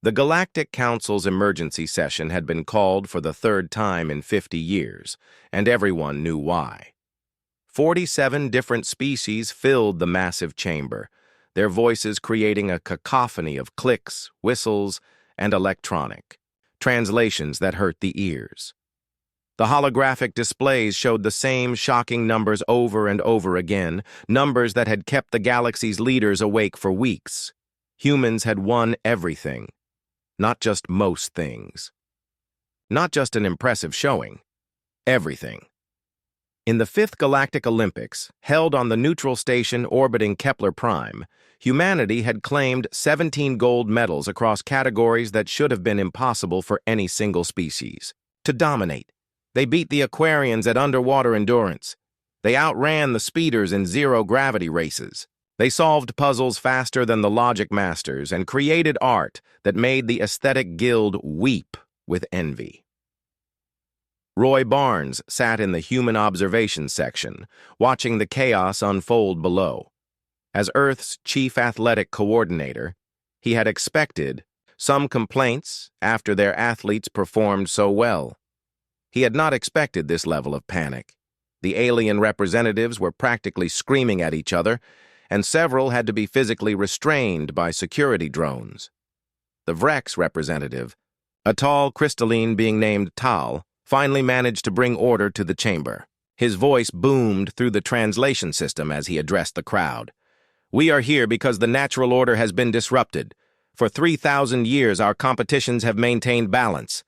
The Galactic Council's emergency session had been called for the third time in 50 years, and everyone knew why. 47 different species filled the massive chamber, their voices creating a cacophony of clicks, whistles, and electronic translations that hurt the ears. The holographic displays showed the same shocking numbers over and over again, numbers that had kept the galaxy's leaders awake for weeks. Humans had won everything, not just most things. Not just an impressive showing, everything. In the 5th Galactic Olympics, held on the neutral station orbiting Kepler Prime, humanity had claimed 17 gold medals across categories that should have been impossible for any single species. To dominate, they beat the Aquarians at underwater endurance. They outran the speeders in zero-gravity races. They solved puzzles faster than the logic masters and created art that made the aesthetic guild weep with envy. Roy Barnes sat in the human observation section, watching the chaos unfold below. As Earth's chief athletic coordinator, he had expected some complaints after their athletes performed so well. He had not expected this level of panic. The alien representatives were practically screaming at each other, and several had to be physically restrained by security drones. The Vrex representative, a tall crystalline being named Tal, finally managed to bring order to the chamber. His voice boomed through the translation system as he addressed the crowd. "We are here because the natural order has been disrupted. For 3,000 years, our competitions have maintained balance.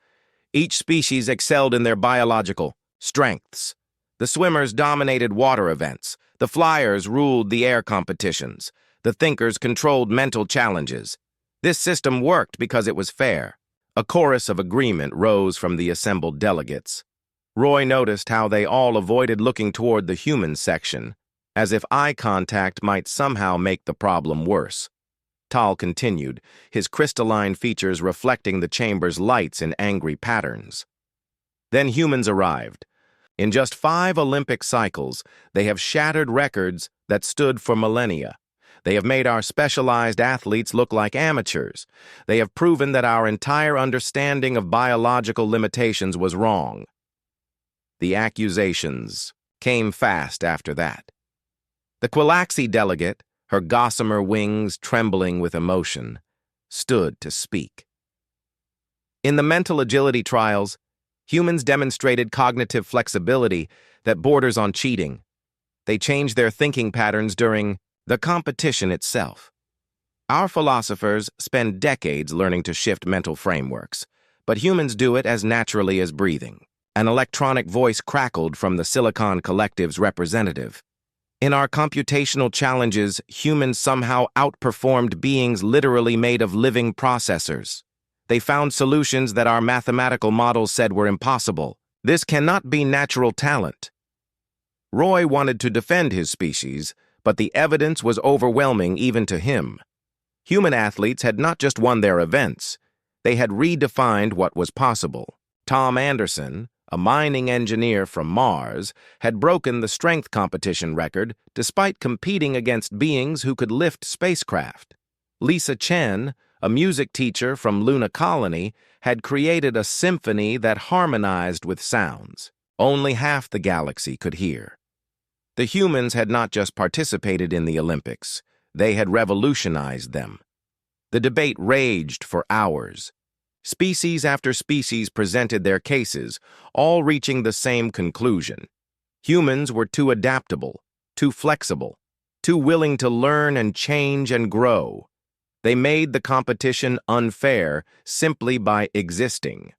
Each species excelled in their biological strengths. The swimmers dominated water events. The flyers ruled the air competitions. The thinkers controlled mental challenges. This system worked because it was fair." A chorus of agreement rose from the assembled delegates. Roy noticed how they all avoided looking toward the human section, as if eye contact might somehow make the problem worse. Tal continued, his crystalline features reflecting the chamber's lights in angry patterns. Then humans arrived. In just 5 Olympic cycles, they have shattered records that stood for millennia. They have made our specialized athletes look like amateurs. They have proven that our entire understanding of biological limitations was wrong. The accusations came fast after that. The Quilaxi delegate, her gossamer wings trembling with emotion, stood to speak. In the mental agility trials, humans demonstrated cognitive flexibility that borders on cheating. They changed their thinking patterns during the competition itself. Our philosophers spend decades learning to shift mental frameworks, but humans do it as naturally as breathing. An electronic voice crackled from the Silicon Collective's representative. In our computational challenges, humans somehow outperformed beings literally made of living processors. They found solutions that our mathematical models said were impossible. This cannot be natural talent. Roy wanted to defend his species, but the evidence was overwhelming even to him. Human athletes had not just won their events, they had redefined what was possible. Tom Anderson, a mining engineer from Mars, had broken the strength competition record despite competing against beings who could lift spacecraft. Lisa Chen, a music teacher from Luna Colony, had created a symphony that harmonized with sounds only half the galaxy could hear. The humans had not just participated in the Olympics, they had revolutionized them. The debate raged for hours. Species after species presented their cases, all reaching the same conclusion. Humans were too adaptable, too flexible, too willing to learn and change and grow. They made the competition unfair simply by existing.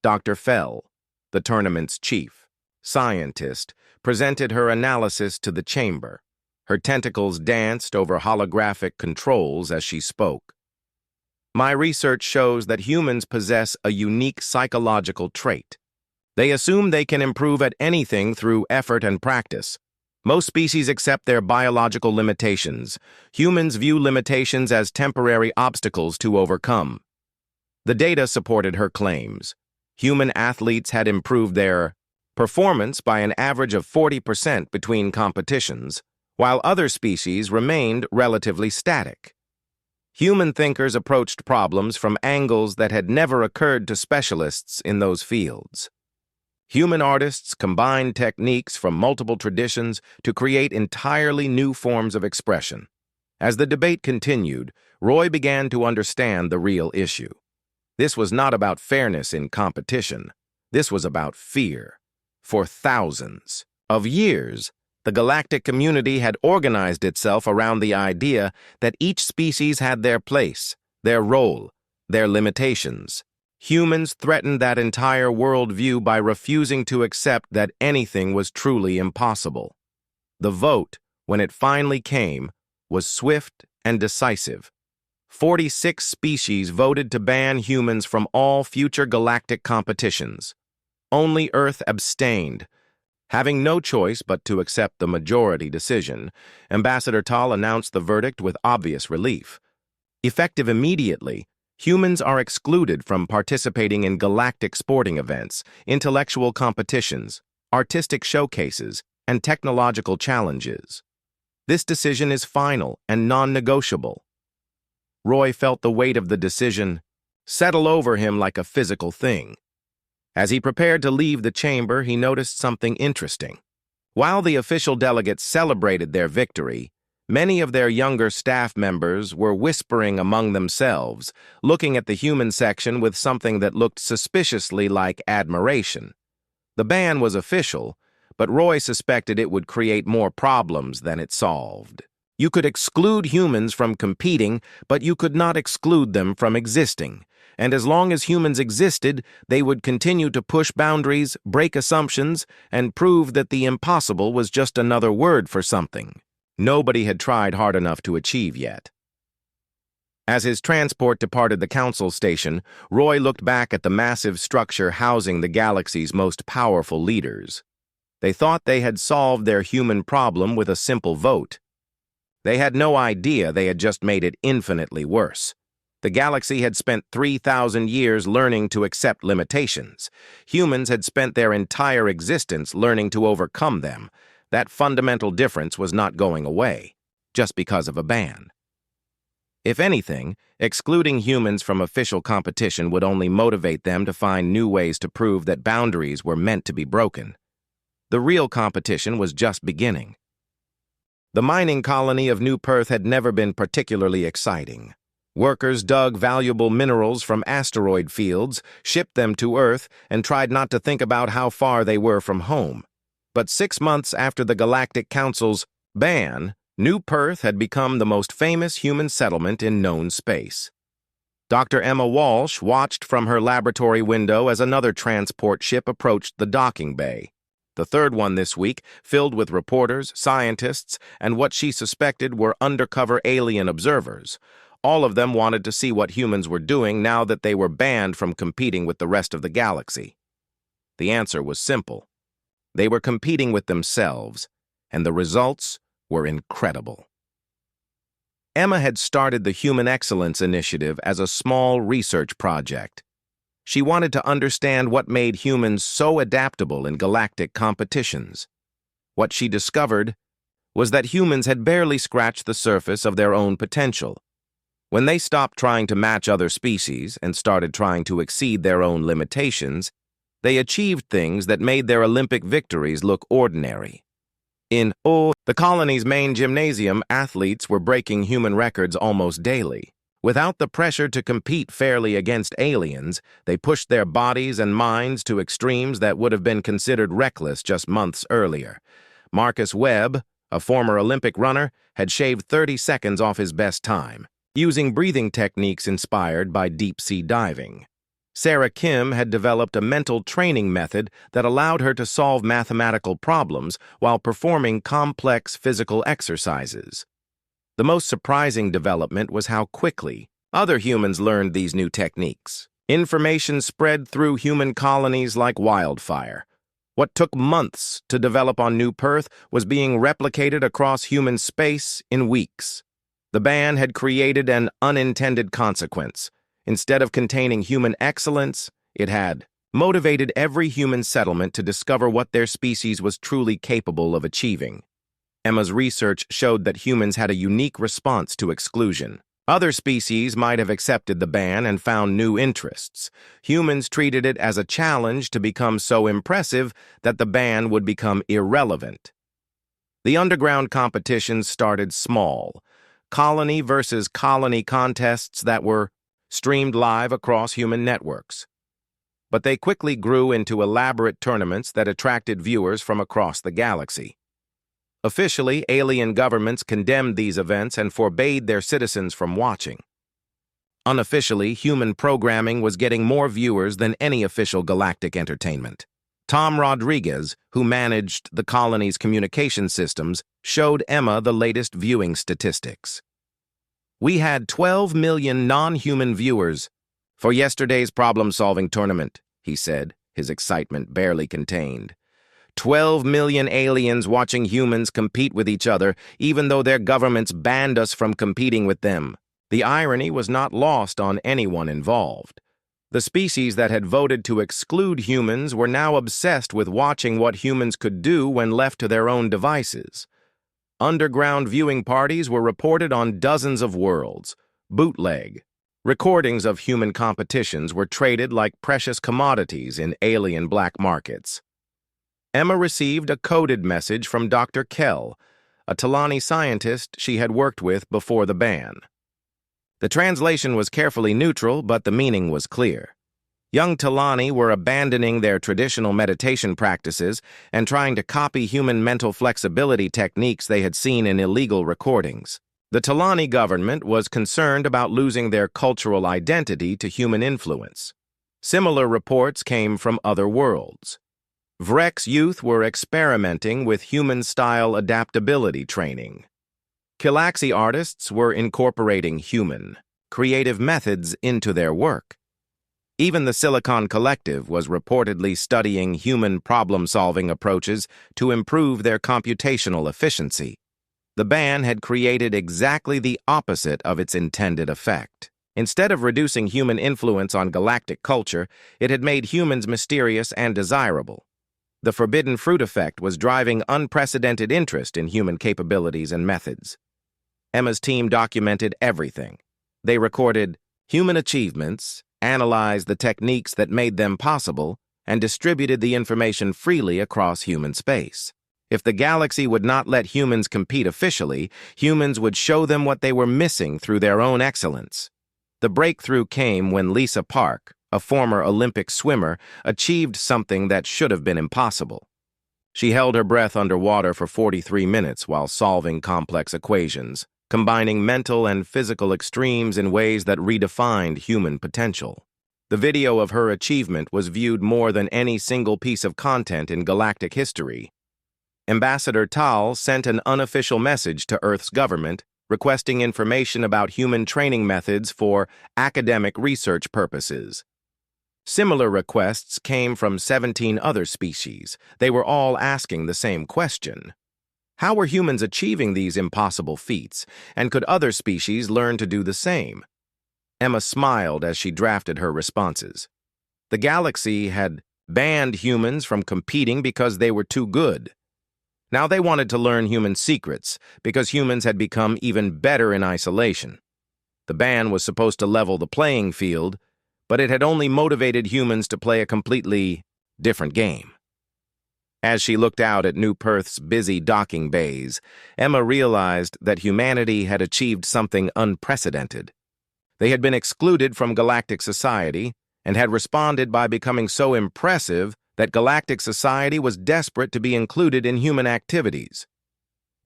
Dr. Fell, the tournament's chief scientist, presented her analysis to the chamber. Her tentacles danced over holographic controls as she spoke. "My research shows that humans possess a unique psychological trait. They assume they can improve at anything through effort and practice. Most species accept their biological limitations. Humans view limitations as temporary obstacles to overcome." The data supported her claims. Human athletes had improved their performance by an average of 40% between competitions, while other species remained relatively static. Human thinkers approached problems from angles that had never occurred to specialists in those fields. Human artists combined techniques from multiple traditions to create entirely new forms of expression. As the debate continued, Roy began to understand the real issue. This was not about fairness in competition. This was about fear. For thousands of years, the galactic community had organized itself around the idea that each species had their place, their role, their limitations. Humans threatened that entire worldview by refusing to accept that anything was truly impossible. The vote, when it finally came, was swift and decisive. 46 species voted to ban humans from all future galactic competitions. Only Earth abstained. Having no choice but to accept the majority decision, Ambassador Tal announced the verdict with obvious relief. Effective immediately, humans are excluded from participating in galactic sporting events, intellectual competitions, artistic showcases, and technological challenges. This decision is final and non-negotiable. Roy felt the weight of the decision settle over him like a physical thing. As he prepared to leave the chamber, he noticed something interesting. While the official delegates celebrated their victory, many of their younger staff members were whispering among themselves, looking at the human section with something that looked suspiciously like admiration. The ban was official, but Roy suspected it would create more problems than it solved. You could exclude humans from competing, but you could not exclude them from existing. And as long as humans existed, they would continue to push boundaries, break assumptions, and prove that the impossible was just another word for something nobody had tried hard enough to achieve yet. As his transport departed the council station, Roy looked back at the massive structure housing the galaxy's most powerful leaders. They thought they had solved their human problem with a simple vote. They had no idea they had just made it infinitely worse. The galaxy had spent 3,000 years learning to accept limitations. Humans had spent their entire existence learning to overcome them. That fundamental difference was not going away, just because of a ban. If anything, excluding humans from official competition would only motivate them to find new ways to prove that boundaries were meant to be broken. The real competition was just beginning. The mining colony of New Perth had never been particularly exciting. Workers dug valuable minerals from asteroid fields, shipped them to Earth, and tried not to think about how far they were from home. But 6 months after the Galactic Council's ban, New Perth had become the most famous human settlement in known space. Dr. Emma Walsh watched from her laboratory window as another transport ship approached the docking bay. The third one this week, filled with reporters, scientists, and what she suspected were undercover alien observers. All of them wanted to see what humans were doing now that they were banned from competing with the rest of the galaxy. The answer was simple. They were competing with themselves, and the results were incredible. Emma had started the Human Excellence Initiative as a small research project. She wanted to understand what made humans so adaptable in galactic competitions. What she discovered was that humans had barely scratched the surface of their own potential. When they stopped trying to match other species and started trying to exceed their own limitations, they achieved things that made their Olympic victories look ordinary. In the colony's main gymnasium, athletes were breaking human records almost daily. Without the pressure to compete fairly against aliens, they pushed their bodies and minds to extremes that would have been considered reckless just months earlier. Marcus Webb, a former Olympic runner, had shaved 30 seconds off his best time, using breathing techniques inspired by deep-sea diving. Sarah Kim had developed a mental training method that allowed her to solve mathematical problems while performing complex physical exercises. The most surprising development was how quickly other humans learned these new techniques. Information spread through human colonies like wildfire. What took months to develop on New Perth was being replicated across human space in weeks. The ban had created an unintended consequence. Instead of containing human excellence, it had motivated every human settlement to discover what their species was truly capable of achieving. Emma's research showed that humans had a unique response to exclusion. Other species might have accepted the ban and found new interests. Humans treated it as a challenge to become so impressive that the ban would become irrelevant. The underground competitions started small, colony versus colony contests that were streamed live across human networks. But they quickly grew into elaborate tournaments that attracted viewers from across the galaxy. Officially, alien governments condemned these events and forbade their citizens from watching. Unofficially, human programming was getting more viewers than any official galactic entertainment. Tom Rodriguez, who managed the colony's communication systems, showed Emma the latest viewing statistics. "We had 12 million non-human viewers for yesterday's problem-solving tournament," he said, his excitement barely contained. 12 million aliens watching humans compete with each other, even though their governments banned us from competing with them. The irony was not lost on anyone involved. The species that had voted to exclude humans were now obsessed with watching what humans could do when left to their own devices. Underground viewing parties were reported on dozens of worlds. Bootleg. Recordings of human competitions were traded like precious commodities in alien black markets. Emma received a coded message from Dr. Kell, a Talani scientist she had worked with before the ban. The translation was carefully neutral, but the meaning was clear. Young Talani were abandoning their traditional meditation practices and trying to copy human mental flexibility techniques they had seen in illegal recordings. The Talani government was concerned about losing their cultural identity to human influence. Similar reports came from other worlds. Vrek's youth were experimenting with human-style adaptability training. Kilaxi artists were incorporating human, creative methods into their work. Even the Silicon Collective was reportedly studying human problem-solving approaches to improve their computational efficiency. The ban had created exactly the opposite of its intended effect. Instead of reducing human influence on galactic culture, it had made humans mysterious and desirable. The forbidden fruit effect was driving unprecedented interest in human capabilities and methods. Emma's team documented everything. They recorded human achievements, analyzed the techniques that made them possible, and distributed the information freely across human space. If the galaxy would not let humans compete officially, humans would show them what they were missing through their own excellence. The breakthrough came when Lisa Park, a former Olympic swimmer, achieved something that should have been impossible. She held her breath underwater for 43 minutes while solving complex equations, combining mental and physical extremes in ways that redefined human potential. The video of her achievement was viewed more than any single piece of content in galactic history. Ambassador Tal sent an unofficial message to Earth's government requesting information about human training methods for academic research purposes. Similar requests came from 17 other species. They were all asking the same question. How were humans achieving these impossible feats, and could other species learn to do the same? Emma smiled as she drafted her responses. The galaxy had banned humans from competing because they were too good. Now they wanted to learn human secrets because humans had become even better in isolation. The ban was supposed to level the playing field, but it had only motivated humans to play a completely different game. As she looked out at New Perth's busy docking bays, Emma realized that humanity had achieved something unprecedented. They had been excluded from galactic society and had responded by becoming so impressive that galactic society was desperate to be included in human activities.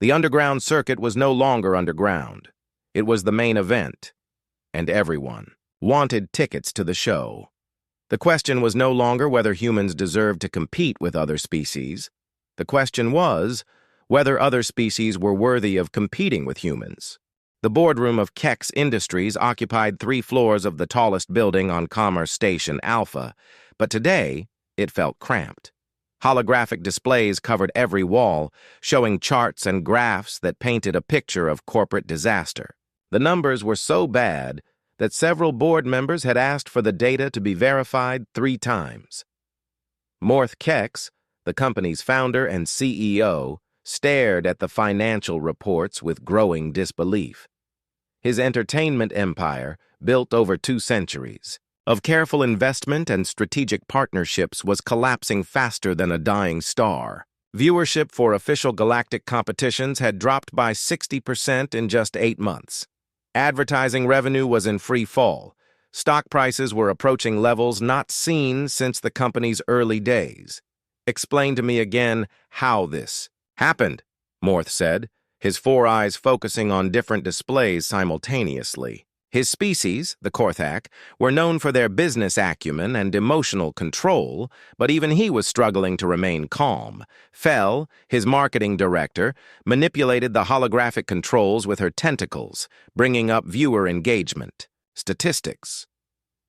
The underground circuit was no longer underground. It was the main event, and everyone wanted tickets to the show. The question was no longer whether humans deserved to compete with other species. The question was whether other species were worthy of competing with humans. The boardroom of Kex Industries occupied 3 floors of the tallest building on Commerce Station Alpha, but today it felt cramped. Holographic displays covered every wall, showing charts and graphs that painted a picture of corporate disaster. The numbers were so bad that several board members had asked for the data to be verified 3 times. Morth Kex, the company's founder and CEO, stared at the financial reports with growing disbelief. his entertainment empire, built over 2 centuries of careful investment and strategic partnerships, was collapsing faster than a dying star. Viewership for official galactic competitions had dropped by 60% in just 8 months. Advertising revenue was in free fall. Stock prices were approaching levels not seen since the company's early days. "Explain to me again how this happened," Morth said, his 4 eyes focusing on different displays simultaneously. His species, the Korthak, were known for their business acumen and emotional control, but even he was struggling to remain calm. Fel, his marketing director, manipulated the holographic controls with her tentacles, bringing up viewer engagement. Statistics.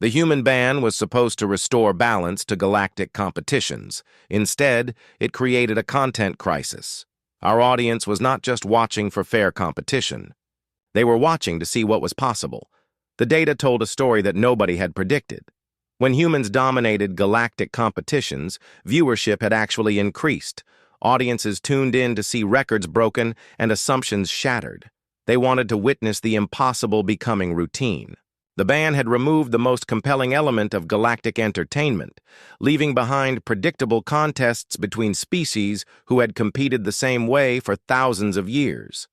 The human ban was supposed to restore balance to galactic competitions. Instead, it created a content crisis. Our audience was not just watching for fair competition. They were watching to see what was possible. The data told a story that nobody had predicted. When humans dominated galactic competitions, viewership had actually increased. Audiences tuned in to see records broken and assumptions shattered. They wanted to witness the impossible becoming routine. The ban had removed the most compelling element of galactic entertainment, leaving behind predictable contests between species who had competed the same way for thousands of years.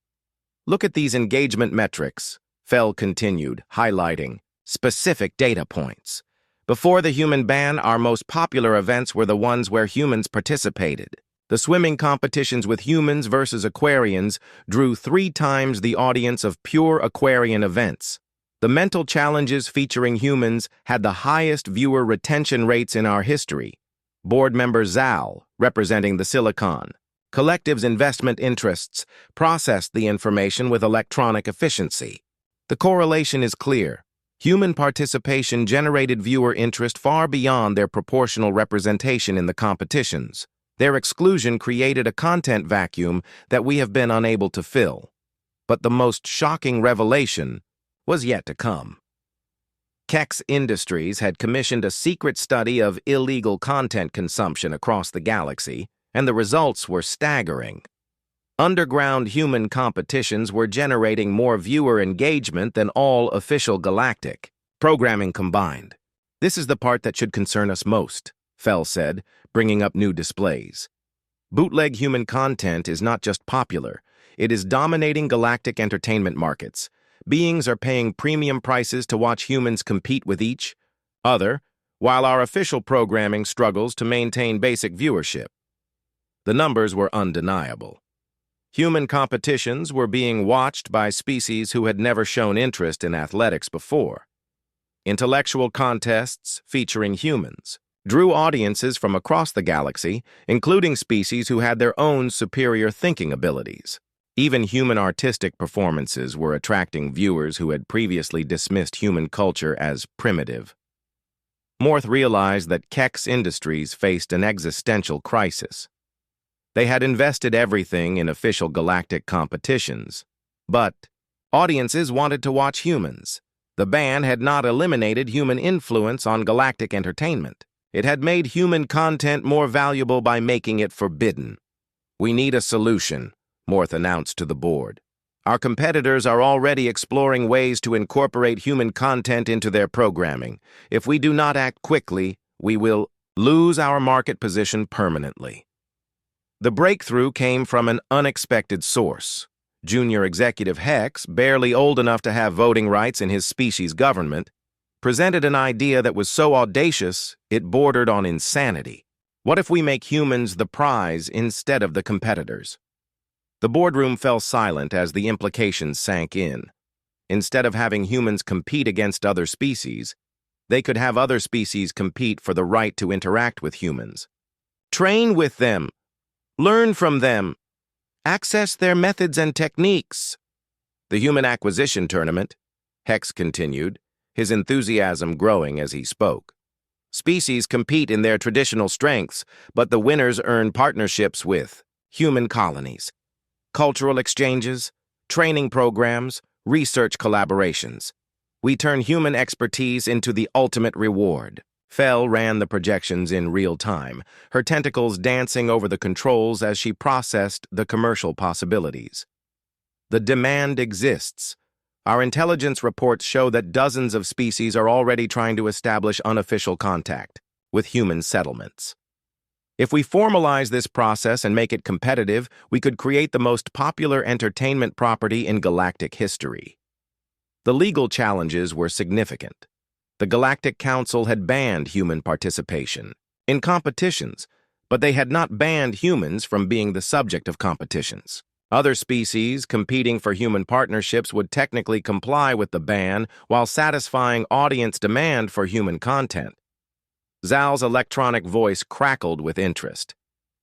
"Look at these engagement metrics," Fel continued, highlighting specific data points. "Before the human ban, our most popular events were the ones where humans participated. The swimming competitions with humans versus Aquarians drew 3 times the audience of pure Aquarian events. The mental challenges featuring humans had the highest viewer retention rates in our history. Board member Zal, representing the Silicon Collective's investment interests, processed the information with electronic efficiency. The correlation is clear. Human participation generated viewer interest far beyond their proportional representation in the competitions. Their exclusion created a content vacuum that we have been unable to fill. But the most shocking revelation was yet to come. Kex Industries had commissioned a secret study of illegal content consumption across the galaxy, and the results were staggering. Underground human competitions were generating more viewer engagement than all official galactic programming combined. "This is the part that should concern us most," Fel said, bringing up new displays. "Bootleg human content is not just popular, it is dominating galactic entertainment markets. Beings are paying premium prices to watch humans compete with each other, while our official programming struggles to maintain basic viewership." The numbers were undeniable. Human competitions were being watched by species who had never shown interest in athletics before. Intellectual contests featuring humans drew audiences from across the galaxy, including species who had their own superior thinking abilities. Even human artistic performances were attracting viewers who had previously dismissed human culture as primitive. Morth realized that Kex Industries faced an existential crisis. They had invested everything in official galactic competitions, but audiences wanted to watch humans. The ban had not eliminated human influence on galactic entertainment. It had made human content more valuable by making it forbidden. "We need a solution," Morth announced to the board. "Our competitors are already exploring ways to incorporate human content into their programming. If we do not act quickly, we will lose our market position permanently." The breakthrough came from an unexpected source. Junior Executive Hex, barely old enough to have voting rights in his species' government, presented an idea that was so audacious it bordered on insanity. "What if we make humans the prize instead of the competitors?" The boardroom fell silent as the implications sank in. Instead of having humans compete against other species, they could have other species compete for the right to interact with humans. "Train with them. Learn from them. Access their methods and techniques." "The Human Acquisition Tournament," Hex continued, his enthusiasm growing as he spoke. "Species compete in their traditional strengths, but the winners earn partnerships with human colonies, cultural exchanges, training programs, research collaborations. We turn human expertise into the ultimate reward." Fel ran the projections in real time, her tentacles dancing over the controls as she processed the commercial possibilities. "The demand exists. Our intelligence reports show that dozens of species are already trying to establish unofficial contact with human settlements. If we formalize this process and make it competitive, we could create the most popular entertainment property in galactic history. The legal challenges were significant. The Galactic Council had banned human participation in competitions, but they had not banned humans from being the subject of competitions. Other species competing for human partnerships would technically comply with the ban while satisfying audience demand for human content. Zal's electronic voice crackled with interest.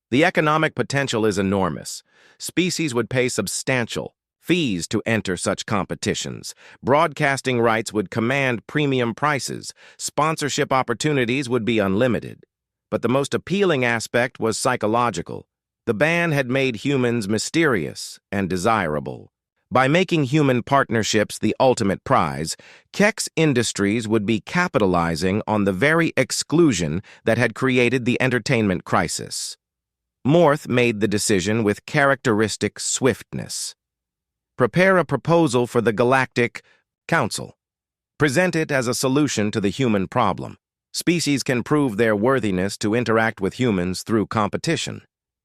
The economic potential is enormous. Species would pay substantial fees to enter such competitions. Broadcasting rights would command premium prices. Sponsorship opportunities would be unlimited. But the most appealing aspect was psychological. The ban had made humans mysterious and desirable. By making human partnerships the ultimate prize, Kex Industries would be capitalizing on the very exclusion that had created the entertainment crisis. Morth made the decision with characteristic swiftness. Prepare a proposal for the Galactic Council. Present it as a solution to the human problem. Species can prove their worthiness to interact with humans through competition.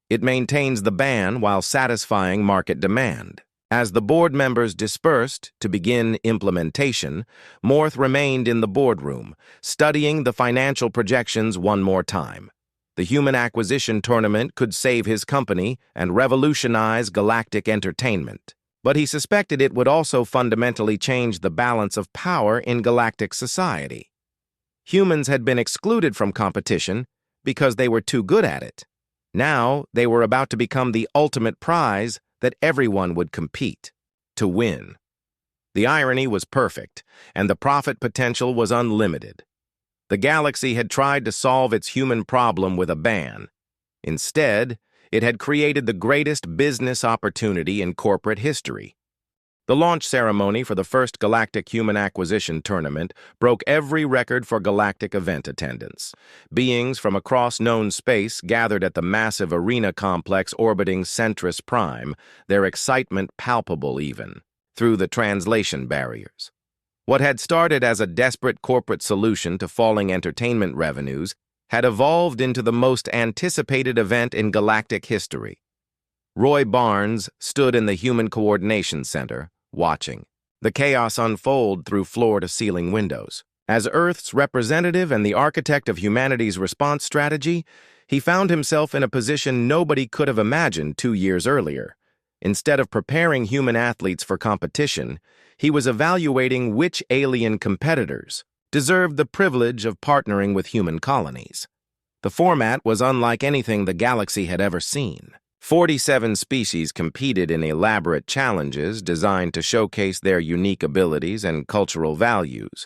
It maintains the ban while satisfying market demand. As the board members dispersed to begin implementation, Morth remained in the boardroom, studying the financial projections one more time. The human acquisition tournament could save his company and revolutionize galactic entertainment. But he suspected it would also fundamentally change the balance of power in galactic society. Humans had been excluded from competition because they were too good at it. Now they were about to become the ultimate prize that everyone would compete to win. The irony was perfect, and the profit potential was unlimited. The galaxy had tried to solve its human problem with a ban. Instead, it had created the greatest business opportunity in corporate history. The launch ceremony for the first Galactic Human Acquisition Tournament broke every record for galactic event attendance. Beings from across known space gathered at the massive arena complex orbiting Centris Prime, their excitement palpable even through the translation barriers. What had started as a desperate corporate solution to falling entertainment revenues had evolved into the most anticipated event in galactic history. Roy Barnes stood in the Human Coordination Center, watching the chaos unfold through floor-to-ceiling windows. As Earth's representative and the architect of humanity's response strategy, he found himself in a position nobody could have imagined 2 years earlier. Instead of preparing human athletes for competition, he was evaluating which alien competitors deserved the privilege of partnering with human colonies. The format was unlike anything the galaxy had ever seen. 47 species competed in elaborate challenges designed to showcase their unique abilities and cultural values.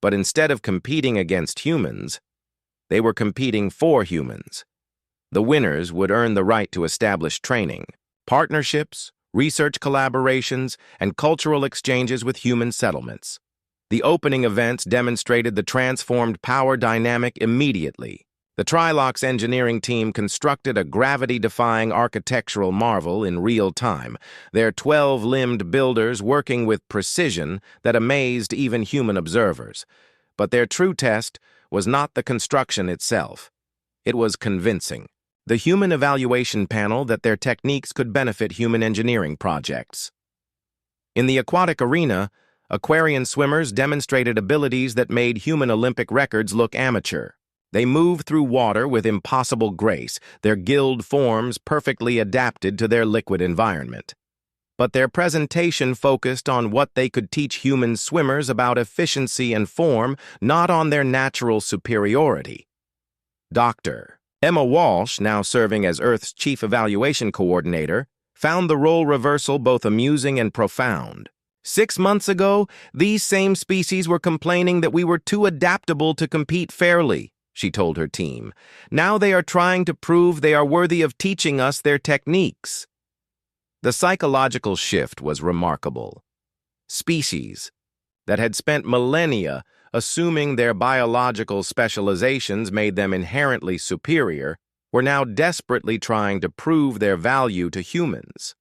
But instead of competing against humans, they were competing for humans. The winners would earn the right to establish training, partnerships, research collaborations, and cultural exchanges with human settlements. The opening events demonstrated the transformed power dynamic immediately. The Trilox engineering team constructed a gravity-defying architectural marvel in real time, their 12-limbed builders working with precision that amazed even human observers. But their true test was not the construction itself. It was convincing. The human evaluation panel that their techniques could benefit human engineering projects. In the aquatic arena, Aquarian swimmers demonstrated abilities that made human Olympic records look amateur. They moved through water with impossible grace, their gilled forms perfectly adapted to their liquid environment. But their presentation focused on what they could teach human swimmers about efficiency and form, not on their natural superiority. Dr. Emma Walsh, now serving as Earth's chief evaluation coordinator, found the role reversal both amusing and profound. 6 months ago, these same species were complaining that we were too adaptable to compete fairly, she told her team. Now they are trying to prove they are worthy of teaching us their techniques. The psychological shift was remarkable. Species that had spent millennia assuming their biological specializations made them inherently superior were now desperately trying to prove their value to humans.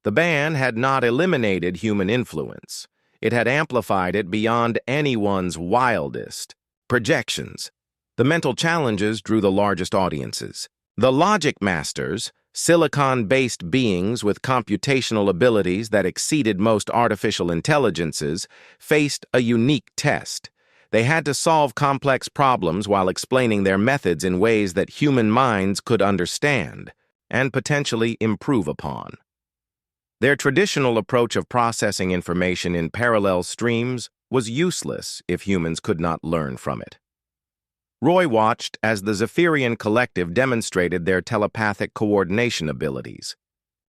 The ban had not eliminated human influence. it had amplified it beyond anyone's wildest projections. The mental challenges drew the largest audiences. The logic masters, silicon-based beings with computational abilities that exceeded most artificial intelligences, faced a unique test. They had to solve complex problems while explaining their methods in ways that human minds could understand and potentially improve upon. Their traditional approach of processing information in parallel streams was useless if humans could not learn from it. Roy watched as the Zephyrian collective demonstrated their telepathic coordination abilities.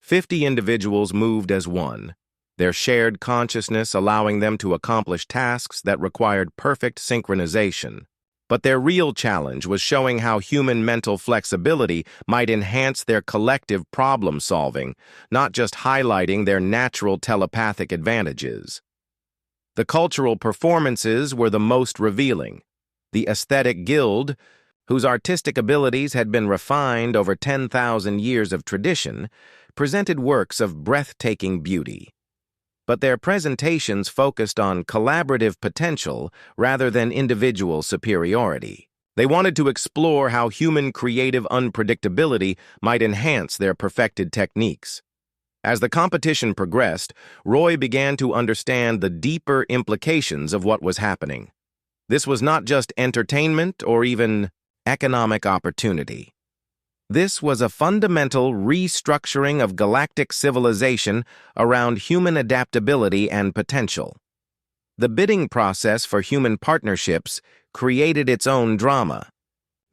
50 individuals moved as one, their shared consciousness allowing them to accomplish tasks that required perfect synchronization. But their real challenge was showing how human mental flexibility might enhance their collective problem-solving, not just highlighting their natural telepathic advantages. The cultural performances were the most revealing. The Aesthetic Guild, whose artistic abilities had been refined over 10,000 years of tradition, presented works of breathtaking beauty. But their presentations focused on collaborative potential rather than individual superiority. They wanted to explore how human creative unpredictability might enhance their perfected techniques. As the competition progressed, Roy began to understand the deeper implications of what was happening. This was not just entertainment or even economic opportunity. This was a fundamental restructuring of galactic civilization around human adaptability and potential. The bidding process for human partnerships created its own drama.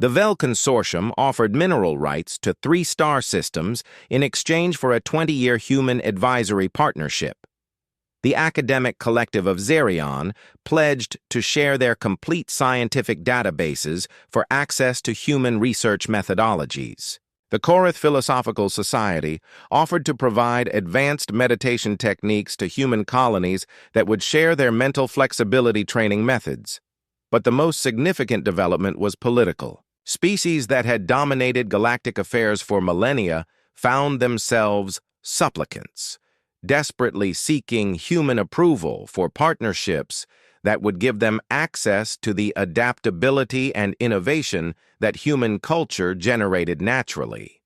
The Vel Consortium offered mineral rights to 3 star systems in exchange for a 20-year human advisory partnership. The academic collective of Zerion pledged to share their complete scientific databases for access to human research methodologies. The Korath Philosophical Society offered to provide advanced meditation techniques to human colonies that would share their mental flexibility training methods. But the most significant development was political. Species that had dominated galactic affairs for millennia found themselves supplicants, desperately seeking human approval for partnerships that would give them access to the adaptability and innovation that human culture generated naturally.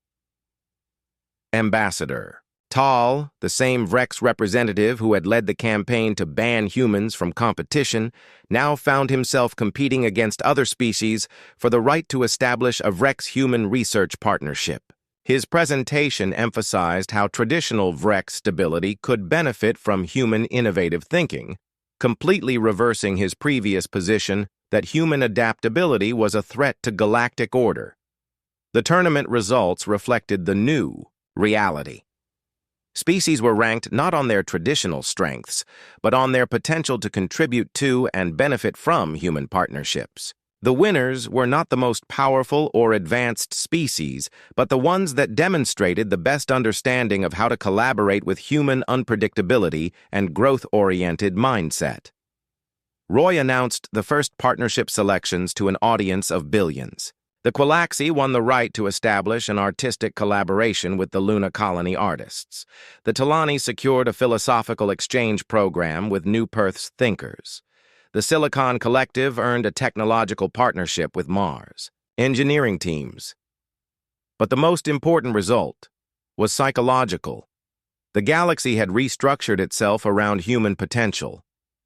Ambassador Tal, the same Vrex representative who had led the campaign to ban humans from competition, now found himself competing against other species for the right to establish a Vrex-human research partnership. His presentation emphasized how traditional Vrex stability could benefit from human innovative thinking, completely reversing his previous position that human adaptability was a threat to galactic order. The tournament results reflected the new reality. Species were ranked not on their traditional strengths, but on their potential to contribute to and benefit from human partnerships. The winners were not the most powerful or advanced species, but the ones that demonstrated the best understanding of how to collaborate with human unpredictability and growth-oriented mindset. Roy announced the first partnership selections to an audience of billions. The Quilaxi won the right to establish an artistic collaboration with the Luna Colony artists. The Talani secured a philosophical exchange program with New Perth's thinkers. The Silicon Collective earned a technological partnership with Mars, engineering teams. But the most important result was psychological. The galaxy had restructured itself around human potential.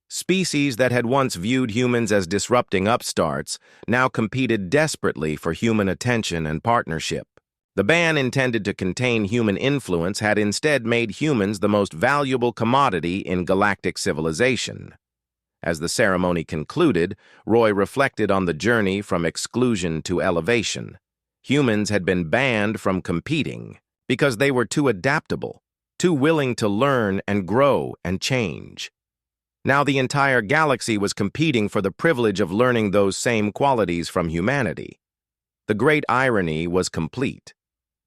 Species that had once viewed humans as disrupting upstarts now competed desperately for human attention and partnership. The ban intended to contain human influence had instead made humans the most valuable commodity in galactic civilization. As the ceremony concluded, Roy reflected on the journey from exclusion to elevation. Humans had been banned from competing because they were too adaptable, too willing to learn and grow and change. Now the entire galaxy was competing for the privilege of learning those same qualities from humanity. The great irony was complete.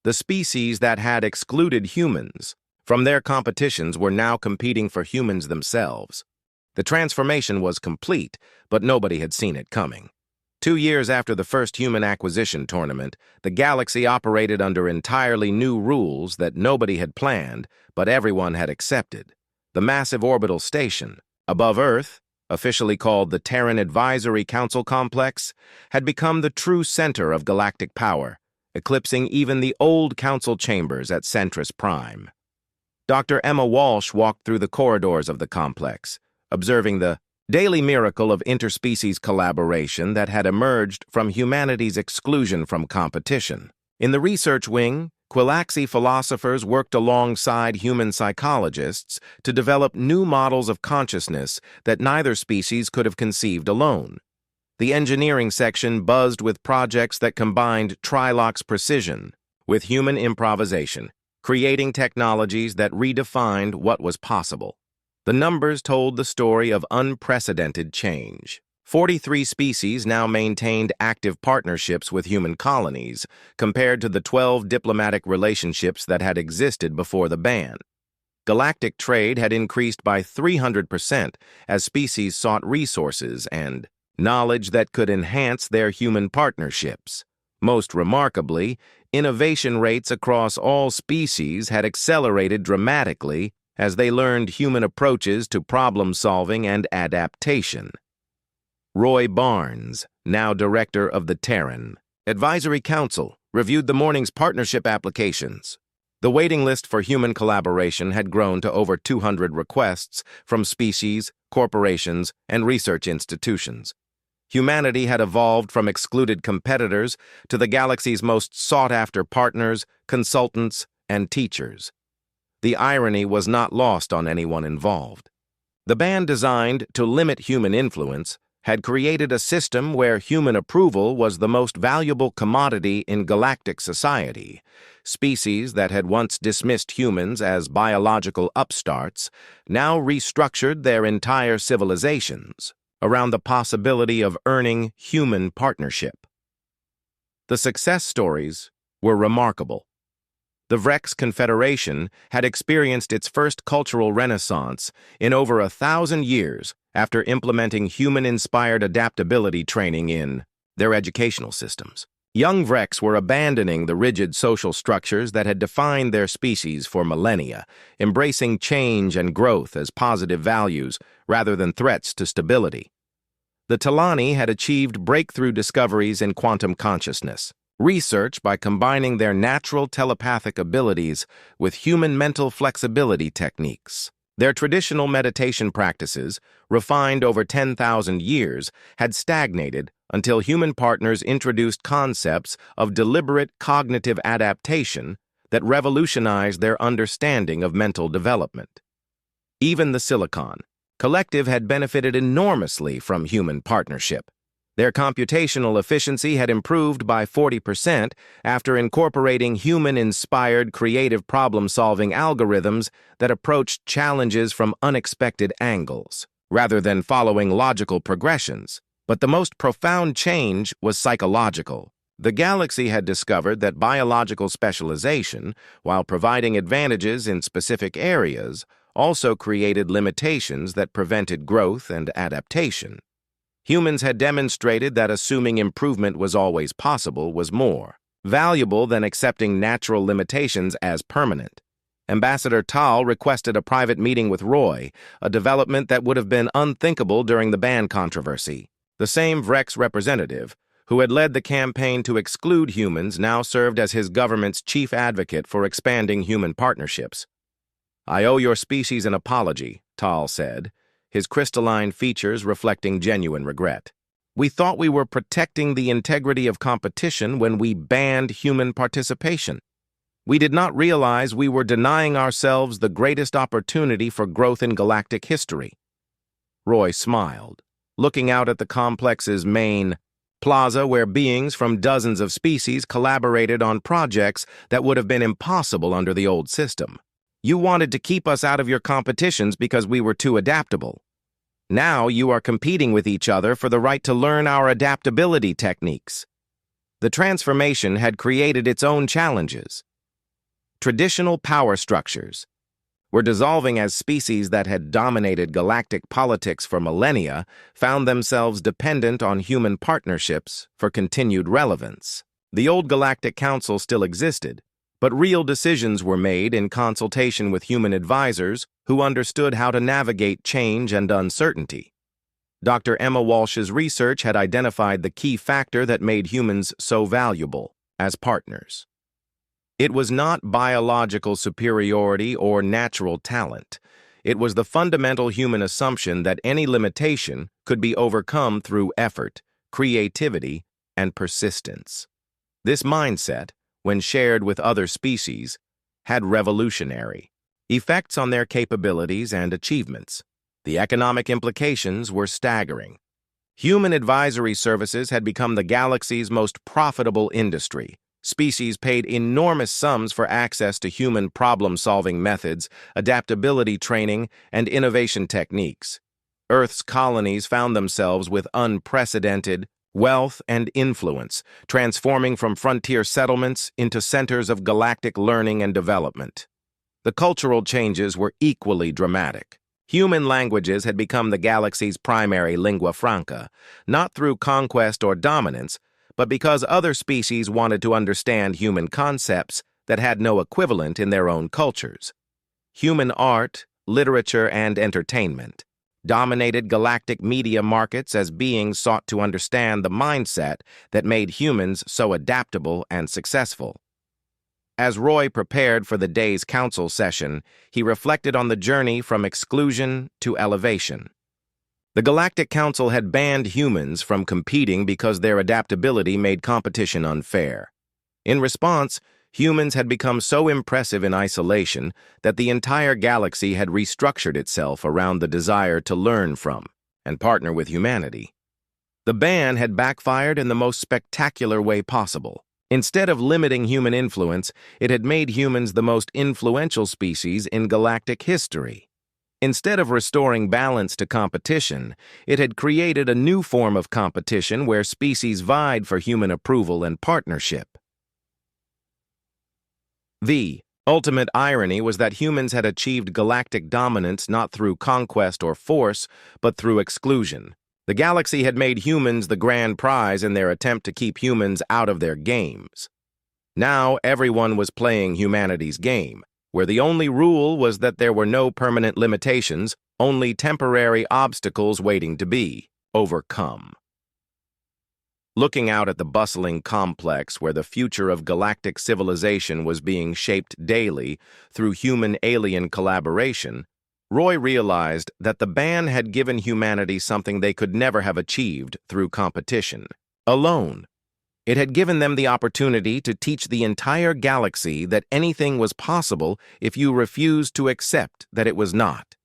The species that had excluded humans from their competitions were now competing for humans themselves. The transformation was complete, but nobody had seen it coming. 2 years after the first human acquisition tournament, the galaxy operated under entirely new rules that nobody had planned, but everyone had accepted. The massive orbital station, Above Earth, officially called the Terran Advisory Council Complex, had become the true center of galactic power, eclipsing even the old council chambers at Centris Prime. Dr. Emma Walsh walked through the corridors of the complex, observing the daily miracle of interspecies collaboration that had emerged from humanity's exclusion from competition. In the research wing, Quilaxi philosophers worked alongside human psychologists to develop new models of consciousness that neither species could have conceived alone. The engineering section buzzed with projects that combined Trilock's precision with human improvisation, creating technologies that redefined what was possible. The numbers told the story of unprecedented change. 43 species now maintained active partnerships with human colonies, compared to the 12 diplomatic relationships that had existed before the ban. Galactic trade had increased by 300% as species sought resources and knowledge that could enhance their human partnerships. Most remarkably, innovation rates across all species had accelerated dramatically as they learned human approaches to problem-solving and adaptation. Roy Barnes, now director of the Terran Advisory Council, reviewed the morning's partnership applications. The waiting list for human collaboration had grown to over 200 requests from species, corporations, and research institutions. Humanity had evolved from excluded competitors to the galaxy's most sought-after partners, consultants, and teachers. The irony was not lost on anyone involved. The ban, designed to limit human influence, had created a system where human approval was the most valuable commodity in galactic society. Species that had once dismissed humans as biological upstarts now restructured their entire civilizations around the possibility of earning human partnership. The success stories were remarkable. The Vrex Confederation had experienced its first cultural renaissance in over 1,000 years after implementing human-inspired adaptability training in their educational systems. Young Vrex were abandoning the rigid social structures that had defined their species for millennia, embracing change and growth as positive values rather than threats to stability. The Talani had achieved breakthrough discoveries in quantum consciousness, research by combining their natural telepathic abilities with human mental flexibility techniques. Their traditional meditation practices, refined over 10,000 years, had stagnated until human partners introduced concepts of deliberate cognitive adaptation that revolutionized their understanding of mental development. Even the Silicon Collective had benefited enormously from human partnership. Their computational efficiency had improved by 40% after incorporating human-inspired creative problem-solving algorithms that approached challenges from unexpected angles, rather than following logical progressions. But the most profound change was psychological. The galaxy had discovered that biological specialization, while providing advantages in specific areas, also created limitations that prevented growth and adaptation. Humans had demonstrated that assuming improvement was always possible was more valuable than accepting natural limitations as permanent. Ambassador Tal requested a private meeting with Roy, a development that would have been unthinkable during the ban controversy. The same Vrex representative, who had led the campaign to exclude humans, now served as his government's chief advocate for expanding human partnerships. "I owe your species an apology," Tal said, his crystalline features reflecting genuine regret. "We thought we were protecting the integrity of competition when we banned human participation. We did not realize we were denying ourselves the greatest opportunity for growth in galactic history." Roy smiled, looking out at the complex's main plaza where beings from dozens of species collaborated on projects that would have been impossible under the old system. "You wanted to keep us out of your competitions because we were too adaptable. Now you are competing with each other for the right to learn our adaptability techniques." The transformation had created its own challenges. Traditional power structures were dissolving as species that had dominated galactic politics for millennia found themselves dependent on human partnerships for continued relevance. The old Galactic Council still existed, But real decisions were made in consultation with human advisors who understood how to navigate change and uncertainty. Dr. Emma Walsh's research had identified the key factor that made humans so valuable as partners. It was not biological superiority or natural talent. It was the fundamental human assumption that any limitation could be overcome through effort, creativity, and persistence. This mindset, when shared with other species, had revolutionary effects on their capabilities and achievements. The economic implications were staggering. Human advisory services had become the galaxy's most profitable industry. Species paid enormous sums for access to human problem-solving methods, adaptability training, and innovation techniques. Earth's colonies found themselves with unprecedented wealth and influence, transforming from frontier settlements into centers of galactic learning and development. The cultural changes were equally dramatic. Human languages had become the galaxy's primary lingua franca, not through conquest or dominance, but because other species wanted to understand human concepts that had no equivalent in their own cultures. Human art, literature, and entertainment dominated galactic media markets as beings sought to understand the mindset that made humans so adaptable and successful. As Roy prepared for the day's council session, he reflected on the journey from exclusion to elevation. The Galactic Council had banned humans from competing because their adaptability made competition unfair. In response, humans had become so impressive in isolation that the entire galaxy had restructured itself around the desire to learn from and partner with humanity. The ban had backfired in the most spectacular way possible. Instead of limiting human influence, it had made humans the most influential species in galactic history. Instead of restoring balance to competition, it had created a new form of competition where species vied for human approval and partnership. The ultimate irony was that humans had achieved galactic dominance not through conquest or force, but through exclusion. The galaxy had made humans the grand prize in their attempt to keep humans out of their games. Now everyone was playing humanity's game, where the only rule was that there were no permanent limitations, only temporary obstacles waiting to be overcome. Looking out at the bustling complex where the future of galactic civilization was being shaped daily through human-alien collaboration, Roy realized that the ban had given humanity something they could never have achieved through competition, alone. It had given them the opportunity to teach the entire galaxy that anything was possible if you refused to accept that it was not.